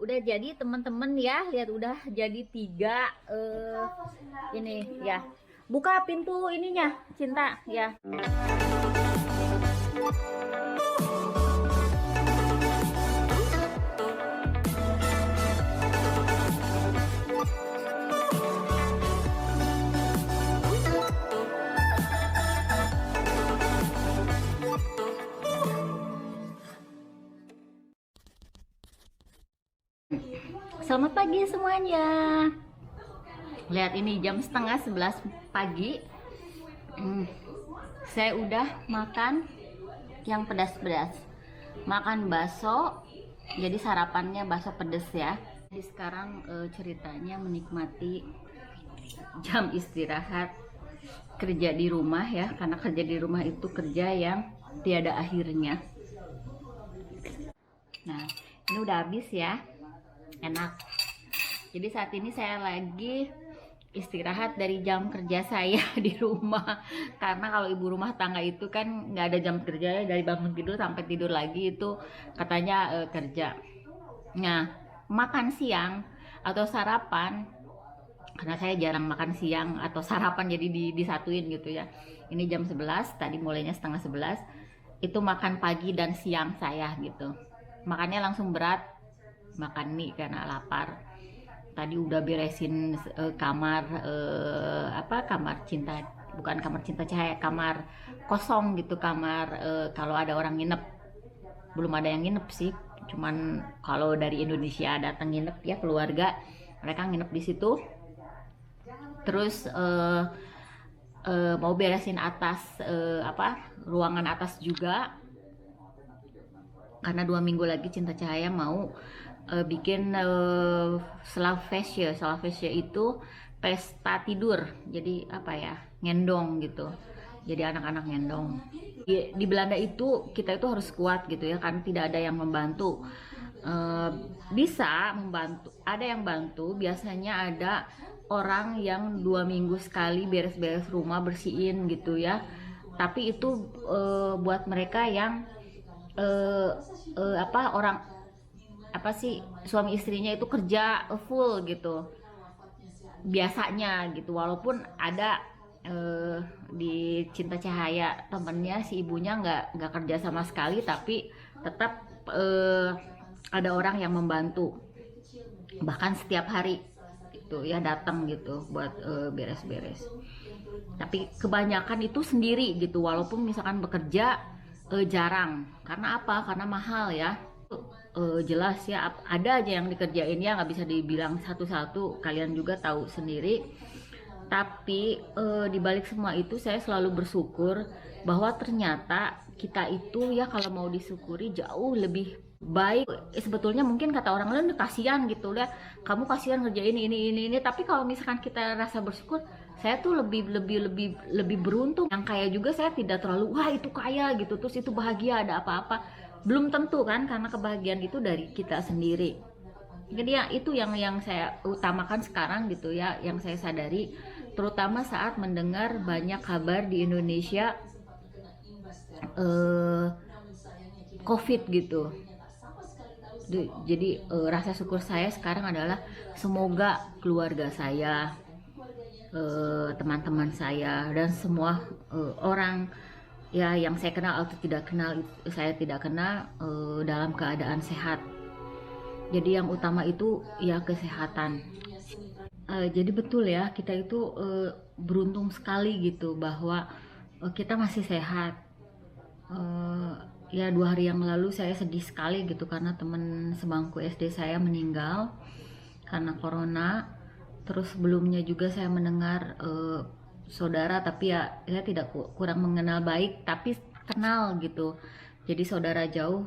udah jadi teman-teman ya, lihat udah jadi 3 ini ya. Buka pintu ininya, Cinta ya. Selamat pagi semuanya. Lihat ini jam setengah 11 pagi. Saya udah makan yang pedas-pedas. Makan bakso. Jadi sarapannya bakso pedas ya. Jadi sekarang ceritanya menikmati jam istirahat kerja di rumah ya. Karena kerja di rumah itu kerja yang tiada akhirnya. Nah, ini udah habis ya. Enak. Jadi saat ini saya lagi istirahat dari jam kerja saya di rumah, karena kalau ibu rumah tangga itu kan nggak ada jam kerja ya, dari bangun tidur sampai tidur lagi itu katanya kerja. Nah, makan siang atau sarapan, karena saya jarang makan siang atau sarapan jadi disatuin gitu ya. Ini jam 11, tadi mulainya setengah 11, itu makan pagi dan siang saya gitu. Makannya langsung berat, makan mie karena lapar. Tadi udah beresin kamar kamar cinta, bukan kamar cinta cahaya, kamar kosong gitu, kamar kalau ada orang nginep. Belum ada yang nginep sih, cuman kalau dari Indonesia datang nginep ya keluarga, mereka nginep di situ. Terus mau beresin atas ruangan atas juga, karena 2 minggu lagi Cinta Cahaya mau bikin Slavesya itu pesta tidur. Jadi apa ya, ngendong gitu. Jadi anak-anak ngendong. Di Belanda itu kita itu harus kuat gitu ya, kan tidak ada yang membantu. Bisa membantu, ada yang bantu. Biasanya ada orang yang 2 minggu sekali beres-beres rumah, bersihin gitu ya. Tapi itu buat mereka yang suami istrinya itu kerja full gitu biasanya gitu. Walaupun ada di Cinta Cahaya temennya, si ibunya nggak kerja sama sekali, tapi tetap ada orang yang membantu, bahkan setiap hari itu ya datang gitu buat beres-beres. Tapi kebanyakan itu sendiri gitu, walaupun misalkan bekerja jarang. Karena apa? Karena mahal ya. Jelas ya, ada aja yang dikerjain ya, nggak bisa dibilang satu-satu, kalian juga tahu sendiri. Tapi dibalik semua itu saya selalu bersyukur bahwa ternyata kita itu ya, kalau mau disyukuri jauh lebih baik. Sebetulnya mungkin kata orang lain kasihan gitu ya, kamu kasihan ngerjain ini, tapi kalau misalkan kita rasa bersyukur, saya tuh lebih beruntung. Yang kaya juga saya tidak terlalu wah itu kaya gitu terus itu bahagia ada apa-apa, belum tentu kan, karena kebahagiaan itu dari kita sendiri. Jadi ya itu yang saya utamakan sekarang gitu ya, yang saya sadari terutama saat mendengar banyak kabar di Indonesia COVID gitu. Jadi rasa syukur saya sekarang adalah semoga keluarga saya, teman-teman saya, dan semua orang ya yang saya kenal atau tidak kenal, saya tidak kenal, dalam keadaan sehat. Jadi yang utama itu ya kesehatan. Jadi betul ya, kita itu beruntung sekali gitu bahwa kita masih sehat. Ya 2 hari yang lalu saya sedih sekali gitu, karena teman sebangku SD saya meninggal karena corona. Terus sebelumnya juga saya mendengar saudara, tapi ya saya tidak kurang mengenal baik, tapi kenal gitu. Jadi saudara jauh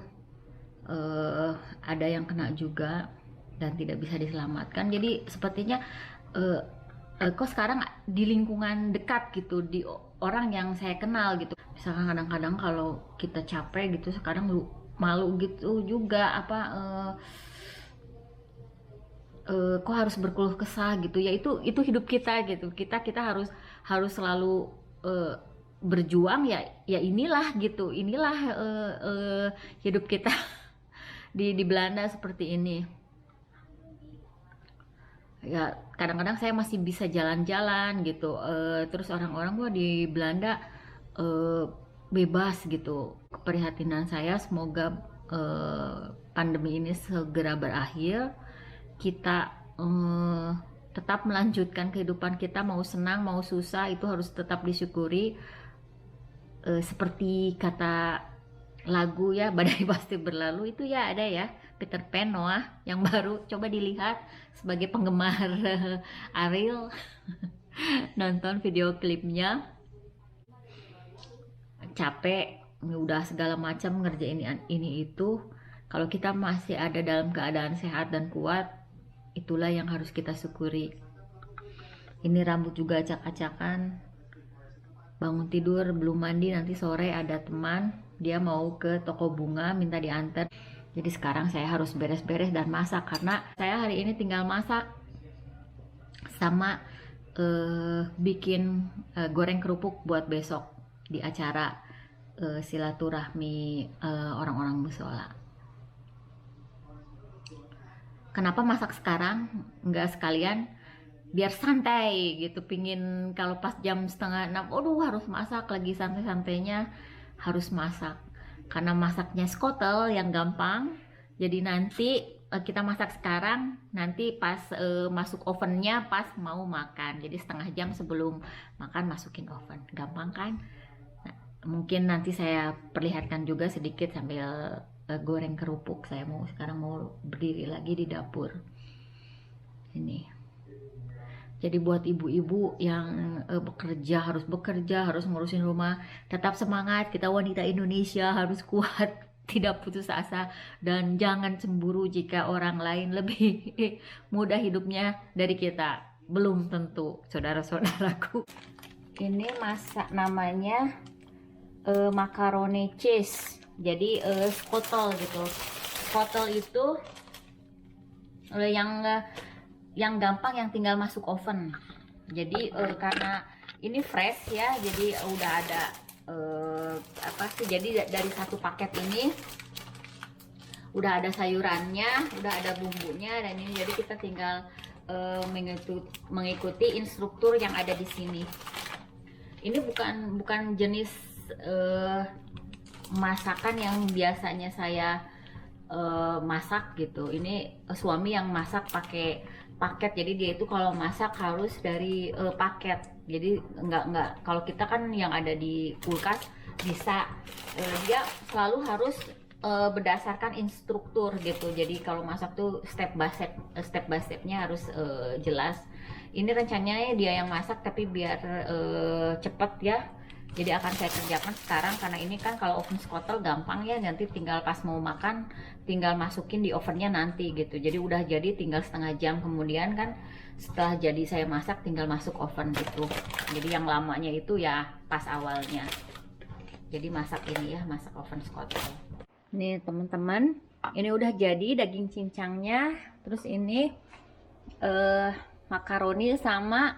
ada yang kena juga dan tidak bisa diselamatkan. Jadi sepertinya kok sekarang di lingkungan dekat gitu, di orang yang saya kenal gitu, misalkan kadang-kadang kalau kita capek gitu, sekarang malu gitu juga kok harus berkeluh kesah gitu ya. Itu hidup kita gitu, kita harus selalu berjuang ya. Inilah gitu, inilah hidup kita di Belanda seperti ini. Ya kadang-kadang saya masih bisa jalan-jalan gitu. Terus orang-orang gua di Belanda eh, bebas gitu. Keprihatinan saya semoga pandemi ini segera berakhir, kita tetap melanjutkan kehidupan kita, mau senang mau susah itu harus tetap disyukuri. Seperti kata lagu ya, badai pasti berlalu itu ya, ada ya, Peter Pan Noah yang baru, coba dilihat sebagai penggemar Ariel. Nonton video klipnya, capek udah segala macam ngerjain ini itu, kalau kita masih ada dalam keadaan sehat dan kuat, itulah yang harus kita syukuri. Ini rambut juga acak-acakan, bangun tidur belum mandi, nanti sore ada teman dia mau ke toko bunga minta diantar, jadi sekarang saya harus beres-beres dan masak karena saya hari ini tinggal masak sama bikin goreng kerupuk buat besok di acara silaturahmi orang-orang musola. Kenapa masak sekarang nggak sekalian biar santai gitu, pingin kalau pas jam setengah 6 aduh harus masak lagi, santai-santainya harus masak, karena masaknya skotel yang gampang, jadi nanti kita masak sekarang, nanti pas masuk ovennya pas mau makan, jadi setengah jam sebelum makan masukin oven, gampang kan. Nah, mungkin nanti saya perlihatkan juga sedikit sambil goreng kerupuk. Saya sekarang mau berdiri lagi di dapur ini. Jadi buat ibu-ibu yang harus bekerja, harus ngurusin rumah, tetap semangat. Kita wanita Indonesia harus kuat, tidak putus asa, dan jangan cemburu jika orang lain lebih mudah hidupnya dari kita. Belum tentu, saudara-saudaraku. Ini masak namanya macaroni cheese. Jadi skotol gitu. Skotol itu yang gampang, yang tinggal masuk oven. Jadi karena ini fresh ya, jadi udah ada jadi dari satu paket ini udah ada sayurannya, udah ada bumbunya, dan ini jadi kita tinggal mengikuti instruktur yang ada di sini. Ini bukan jenis masakan yang biasanya saya masak gitu. Ini suami yang masak pakai paket, jadi dia itu kalau masak harus dari paket, jadi nggak kalau kita kan yang ada di kulkas bisa, dia selalu harus berdasarkan instruktur gitu. Jadi kalau masak tuh step by stepnya harus jelas. Ini rencananya dia yang masak, tapi biar cepet ya, jadi akan saya kerjakan sekarang, karena ini kan kalau oven skotel gampang ya, nanti tinggal pas mau makan tinggal masukin di ovennya nanti gitu. Jadi udah jadi tinggal setengah jam kemudian kan, setelah jadi saya masak tinggal masuk oven gitu. Jadi yang lamanya itu ya pas awalnya. Jadi masak ini ya, masak oven skotel. Nih teman-teman, ini udah jadi daging cincangnya. Terus ini makaroni sama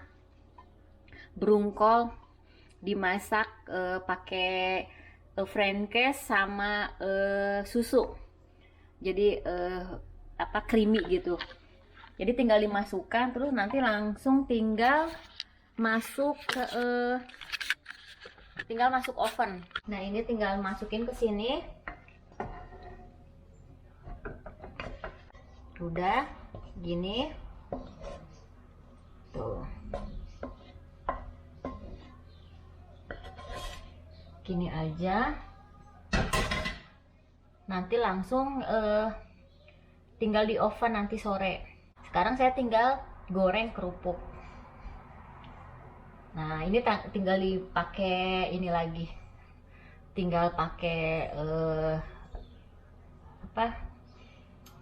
brungkol dimasak pakai Frankes sama susu, jadi creamy gitu. Jadi tinggal dimasukkan, terus nanti langsung tinggal masuk ke oven. Nah ini tinggal masukin ke sini, udah gini tuh. Gini aja, nanti langsung tinggal di oven nanti sore. Sekarang saya tinggal goreng kerupuk. Nah ini tinggal dipakai ini lagi, tinggal pakai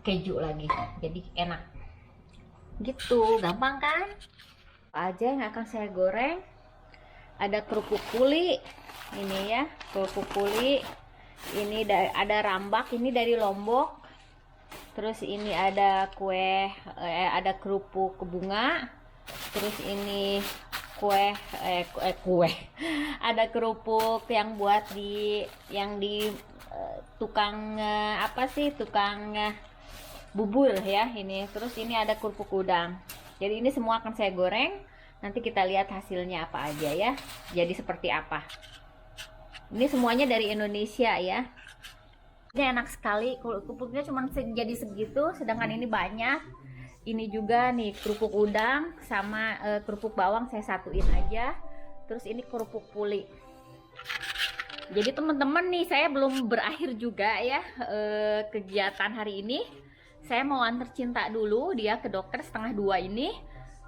keju lagi, jadi enak gitu, gampang kan. Apa aja yang akan saya goreng, ada kerupuk kuli ini ya, kerupuk kuli ini ada rambak, ini dari Lombok. Terus ini ada ada kerupuk bunga. Terus ini kue ada kerupuk yang buat di tukang tukang bubur ya ini. Terus ini ada kerupuk udang. Jadi ini semua akan saya goreng. Nanti kita lihat hasilnya apa aja ya. Jadi seperti apa. Ini semuanya dari Indonesia ya. Ini enak sekali. Kerupuknya cuma jadi segitu, sedangkan ini banyak. Ini juga nih kerupuk udang sama kerupuk bawang saya satuin aja. Terus ini kerupuk puli. Jadi teman-teman nih, saya belum berakhir juga ya kegiatan hari ini. Saya mau antar Cinta dulu, dia ke dokter 1:30 ini.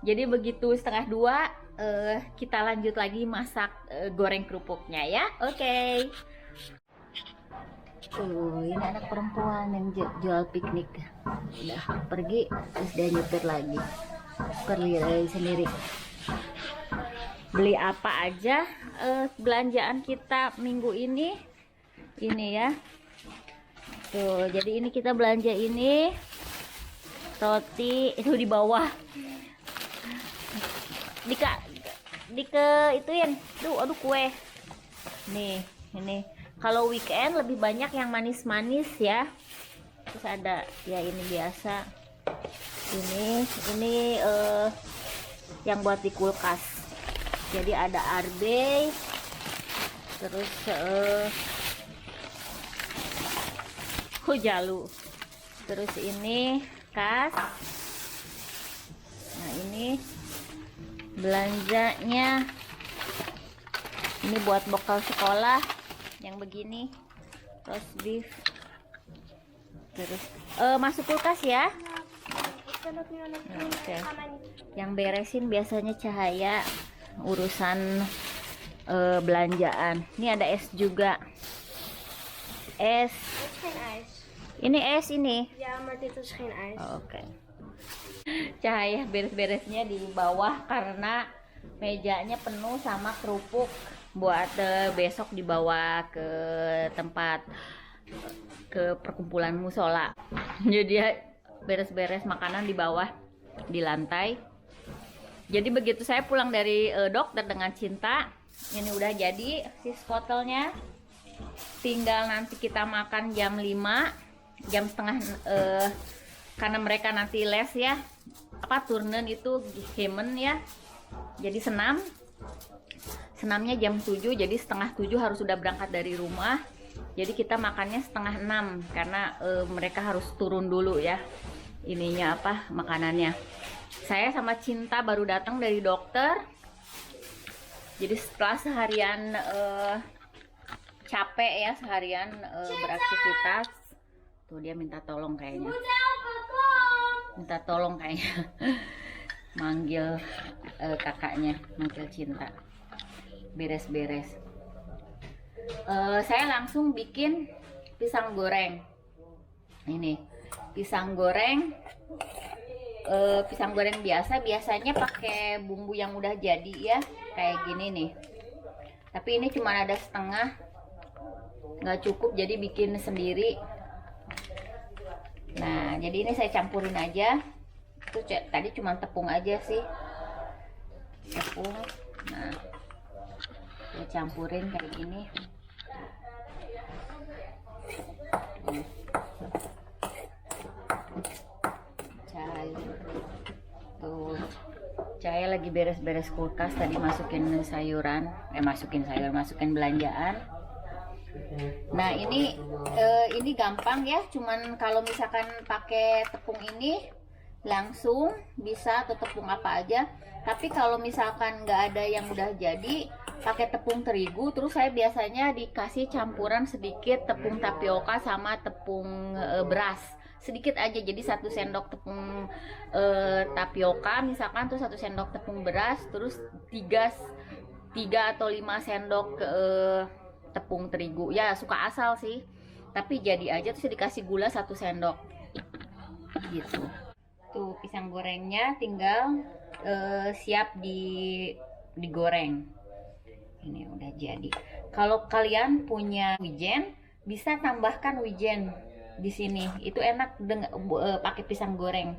Jadi begitu 1:30 kita lanjut lagi masak goreng kerupuknya ya. Oke. Tuh, ini anak perempuan yang jual piknik. Udah pergi, terus dia nyetir lagi. Pergi sendiri. Beli apa aja belanjaan kita minggu ini ya. Tuh, jadi ini kita belanja ini roti itu di bawah. Ituin. Aduh kue. Nih, ini. Kalau weekend lebih banyak yang manis-manis ya. Terus ada ya ini biasa. Ini yang buat di kulkas. Jadi ada Arbe, terus Hujalu, terus ini kas. Nah ini belanjanya, ini buat bekal sekolah yang begini, roast beef, terus masuk kulkas ya. Oke. Yang beresin biasanya Cahaya, urusan belanjaan. Ini ada es juga. Es. Ini es ini. Ja, maar dit is geen ijs. Oke. Cahaya beres-beresnya di bawah karena mejanya penuh sama kerupuk buat besok dibawa ke tempat ke perkumpulan musola. Jadi dia beres-beres makanan di bawah di lantai. Jadi begitu saya pulang dari dokter dengan Cinta, ini udah jadi si skotelnya. Tinggal nanti kita makan jam 5, jam setengah karena mereka nanti les ya. Turnen itu hemen ya. Jadi senamnya jam 7, jadi 6:30 harus sudah berangkat dari rumah. Jadi kita makannya 5:30 karena mereka harus turun dulu ya. Ininya makanannya. Saya sama Cinta baru datang dari dokter. Jadi setelah seharian capek ya, seharian beraktivitas. Tuh dia minta tolong kayaknya. Manggil kakaknya, manggil Cinta. Beres-beres. Saya langsung bikin pisang goreng. Ini pisang goreng. Pisang goreng biasanya pakai bumbu yang udah jadi ya, kayak gini nih. Tapi ini cuma ada setengah, nggak cukup, jadi bikin sendiri. Nah, jadi ini saya campurin aja. Itu tadi cuma tepung aja sih, tepung. Nah, saya campurin kayak gini. Saya lagi beres-beres kulkas, tadi masukin belanjaan. Nah ini gampang ya, cuman kalau misalkan pakai tepung ini langsung bisa, atau tepung apa aja. Tapi kalau misalkan nggak ada yang udah jadi, pakai tepung terigu. Terus saya biasanya dikasih campuran sedikit tepung tapioka sama tepung beras, sedikit aja. Jadi 1 sendok tepung tapioka misalkan, terus 1 sendok tepung beras, terus 3 atau 5 sendok tepung terigu. Ya suka asal sih, tapi jadi aja. Terus dikasih gula 1 sendok gitu. Tuh pisang gorengnya tinggal siap digoreng. Ini udah jadi. Kalau kalian punya wijen, bisa tambahkan wijen di sini. Itu enak pakai pisang goreng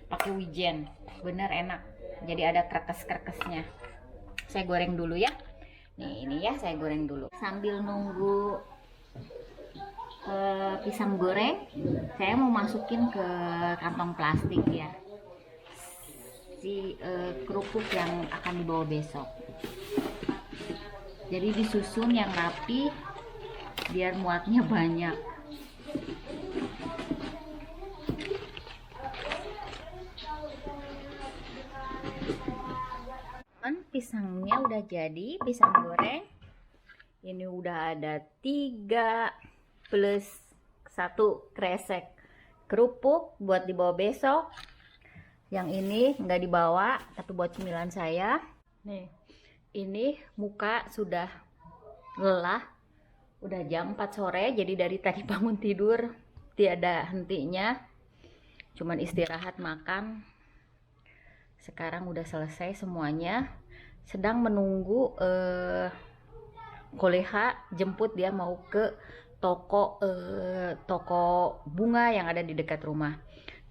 pakai wijen, bener enak. Jadi ada krekes-krekesnya. Saya goreng dulu ya. Nih ini ya, saya goreng dulu. Sambil nunggu pisang goreng, saya mau masukin ke kantong plastik ya. si kerupuk yang akan dibawa besok. Jadi disusun yang rapi biar muatnya banyak. Pisangnya udah jadi, pisang goreng. Ini udah ada 3 plus 1 kresek kerupuk buat dibawa besok. Yang ini nggak dibawa, tapi buat cemilan saya. Nih, ini muka sudah lelah. Udah jam 4 sore, jadi dari tadi bangun tidur tiada hentinya. Cuman istirahat makan. Sekarang udah selesai semuanya. Sedang menunggu koleha jemput, dia mau ke toko bunga yang ada di dekat rumah.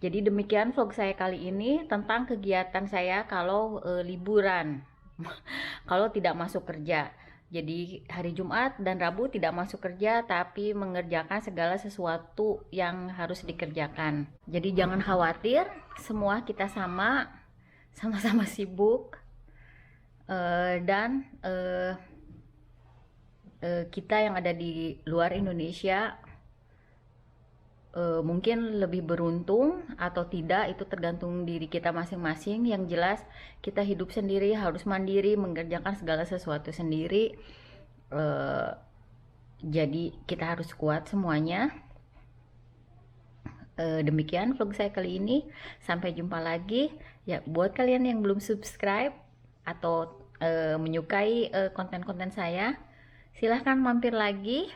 Jadi demikian vlog saya kali ini tentang kegiatan saya kalau liburan, kalau tidak masuk kerja. Jadi hari Jumat dan Rabu tidak masuk kerja, tapi mengerjakan segala sesuatu yang harus dikerjakan. Jadi jangan khawatir, semua kita sama-sama sibuk. Dan kita yang ada di luar Indonesia mungkin lebih beruntung atau tidak, itu tergantung diri kita masing-masing. Yang jelas kita hidup sendiri, harus mandiri, mengerjakan segala sesuatu sendiri. Jadi kita harus kuat semuanya. Demikian vlog saya kali ini. Sampai jumpa lagi. Ya, buat kalian yang belum subscribe atau menyukai konten-konten saya, silahkan mampir lagi.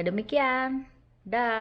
Demikian, dah.